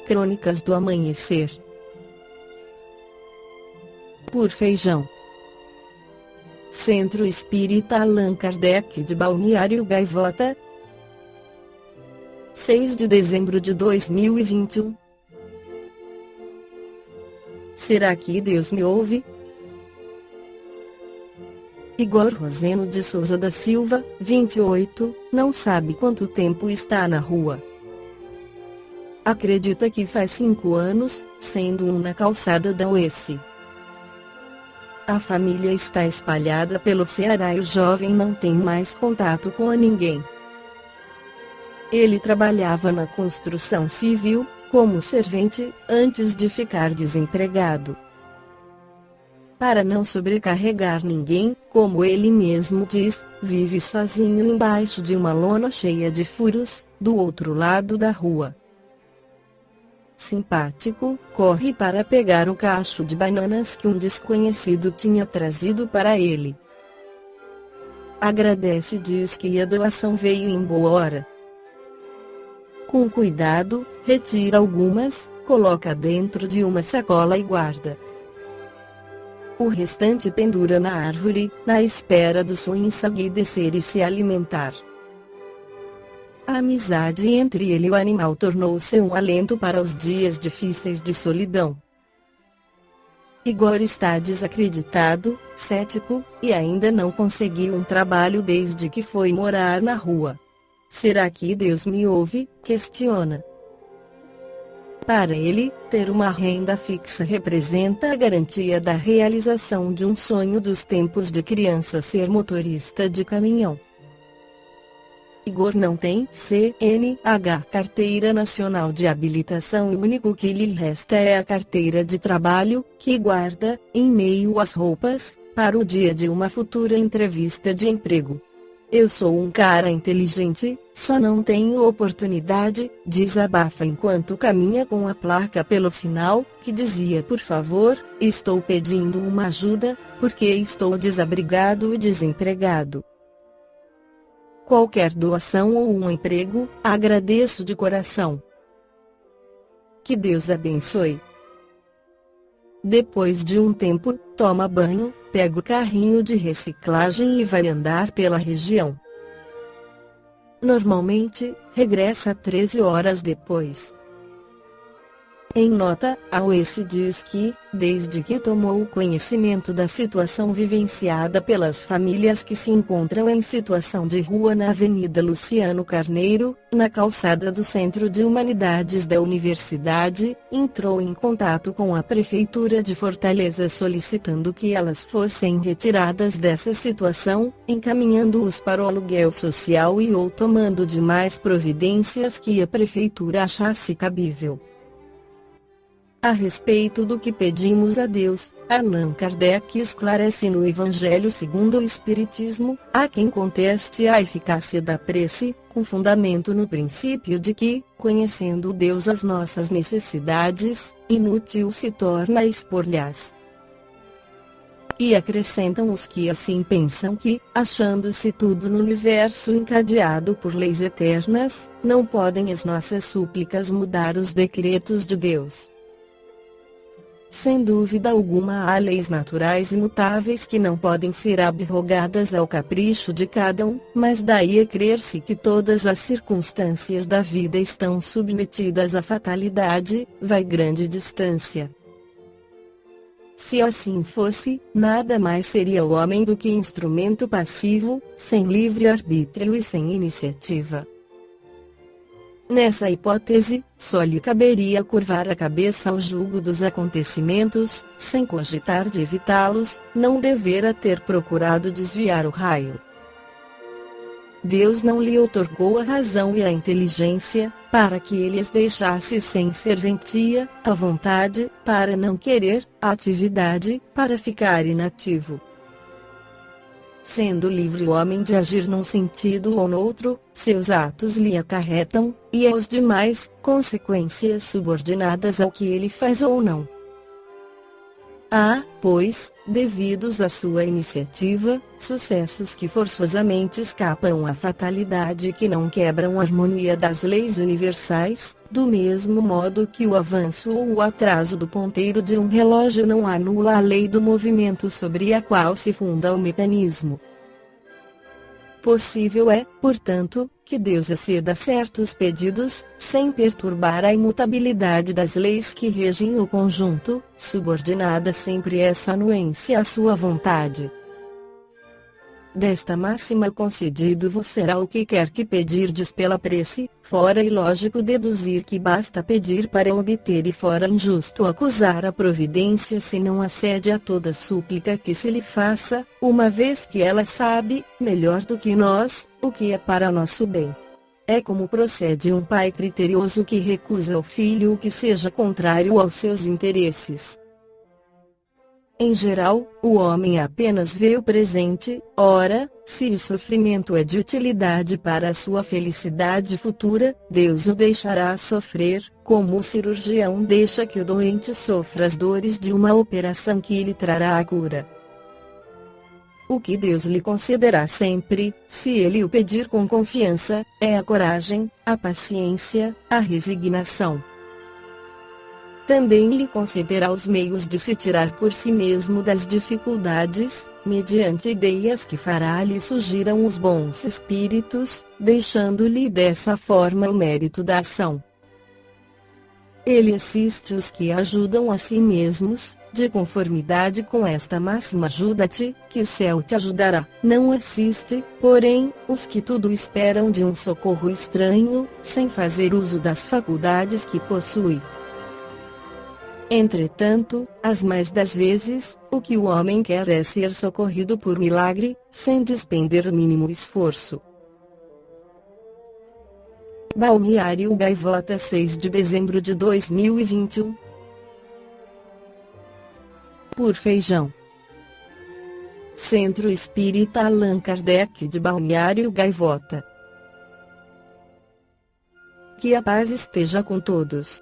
Crônicas do Amanhecer. Por Feijão. Centro Espírita Allan Kardec de Balneário Gaivota, 6 de dezembro de 2021. Será que Deus me ouve? Igor Roseno de Souza da Silva, 28, não sabe quanto tempo está na rua. Acredita que faz 5 anos, sendo um na calçada da UES. A família está espalhada pelo Ceará e o jovem não tem mais contato com ninguém. Ele trabalhava na construção civil, como servente, antes de ficar desempregado. Para não sobrecarregar ninguém, como ele mesmo diz, vive sozinho embaixo de uma lona cheia de furos, do outro lado da rua. Simpático, corre para pegar o cacho de bananas que um desconhecido tinha trazido para ele. Agradece e diz que a doação veio em boa hora. Com cuidado, retira algumas, coloca dentro de uma sacola e guarda. O restante pendura na árvore, na espera do Suinsague descer e se alimentar. A amizade entre ele e o animal tornou-se um alento para os dias difíceis de solidão. Igor está desacreditado, cético, e ainda não conseguiu um trabalho desde que foi morar na rua. Será que Deus me ouve? Questiona. Para ele, ter uma renda fixa representa a garantia da realização de um sonho dos tempos de criança, ser motorista de caminhão. Igor não tem CNH, Carteira Nacional de Habilitação, e o único que lhe resta é a carteira de trabalho, que guarda, em meio às roupas, para o dia de uma futura entrevista de emprego. Eu sou um cara inteligente, só não tenho oportunidade, desabafa enquanto caminha com a placa pelo sinal, que dizia: por favor, estou pedindo uma ajuda, porque estou desabrigado e desempregado. Qualquer doação ou um emprego, agradeço de coração. Que Deus abençoe. Depois de um tempo, toma banho, pega o carrinho de reciclagem e vai andar pela região. Normalmente, regressa 13 horas depois. Em nota, a UES diz que, desde que tomou conhecimento da situação vivenciada pelas famílias que se encontram em situação de rua na Avenida Luciano Carneiro, na calçada do Centro de Humanidades da Universidade, entrou em contato com a Prefeitura de Fortaleza solicitando que elas fossem retiradas dessa situação, encaminhando-os para o aluguel social e ou tomando demais providências que a Prefeitura achasse cabível. A respeito do que pedimos a Deus, Allan Kardec esclarece no Evangelho segundo o Espiritismo: há quem conteste a eficácia da prece, com fundamento no princípio de que, conhecendo Deus as nossas necessidades, inútil se torna expor-lhes. E acrescentam os que assim pensam que, achando-se tudo no universo encadeado por leis eternas, não podem as nossas súplicas mudar os decretos de Deus. Sem dúvida alguma há leis naturais imutáveis que não podem ser abrogadas ao capricho de cada um, mas daí a crer-se que todas as circunstâncias da vida estão submetidas à fatalidade, vai grande distância. Se assim fosse, nada mais seria o homem do que instrumento passivo, sem livre-arbítrio e sem iniciativa. Nessa hipótese, só lhe caberia curvar a cabeça ao julgo dos acontecimentos, sem cogitar de evitá-los, não devera ter procurado desviar o raio. Deus não lhe outorgou a razão e a inteligência, para que ele as deixasse sem serventia, a vontade, para não querer, a atividade, para ficar inativo. Sendo livre o homem de agir num sentido ou noutro, seus atos lhe acarretam, e aos demais, consequências subordinadas ao que ele faz ou não. Há, pois, devidos à sua iniciativa, sucessos que forçosamente escapam à fatalidade e que não quebram a harmonia das leis universais, do mesmo modo que o avanço ou o atraso do ponteiro de um relógio não anula a lei do movimento sobre a qual se funda o mecanismo. Possível é, portanto, que Deus aceda a certos pedidos, sem perturbar a imutabilidade das leis que regem o conjunto, subordinada sempre essa anuência à sua vontade. Desta máxima concedido-vos será o que quer que pedirdes pela prece, fora ilógico deduzir que basta pedir para obter e fora injusto acusar a providência se não acede a toda súplica que se lhe faça, uma vez que ela sabe, melhor do que nós, o que é para nosso bem. É como procede um pai criterioso que recusa ao filho o que seja contrário aos seus interesses. Em geral, o homem apenas vê o presente, ora, se o sofrimento é de utilidade para a sua felicidade futura, Deus o deixará sofrer, como o cirurgião deixa que o doente sofra as dores de uma operação que lhe trará a cura. O que Deus lhe concederá sempre, se ele o pedir com confiança, é a coragem, a paciência, a resignação. Também lhe concederá os meios de se tirar por si mesmo das dificuldades, mediante ideias que fará-lhe surgiram os bons espíritos, deixando-lhe dessa forma o mérito da ação. Ele assiste os que ajudam a si mesmos, de conformidade com esta máxima: ajuda-te, que o céu te ajudará. Não assiste, porém, os que tudo esperam de um socorro estranho, sem fazer uso das faculdades que possui. Entretanto, as mais das vezes, o que o homem quer é ser socorrido por milagre, sem despender o mínimo esforço. Balneário Gaivota, 6 de dezembro de 2021. Por Feijão. Centro Espírita Allan Kardec de Balneário Gaivota. Que a paz esteja com todos.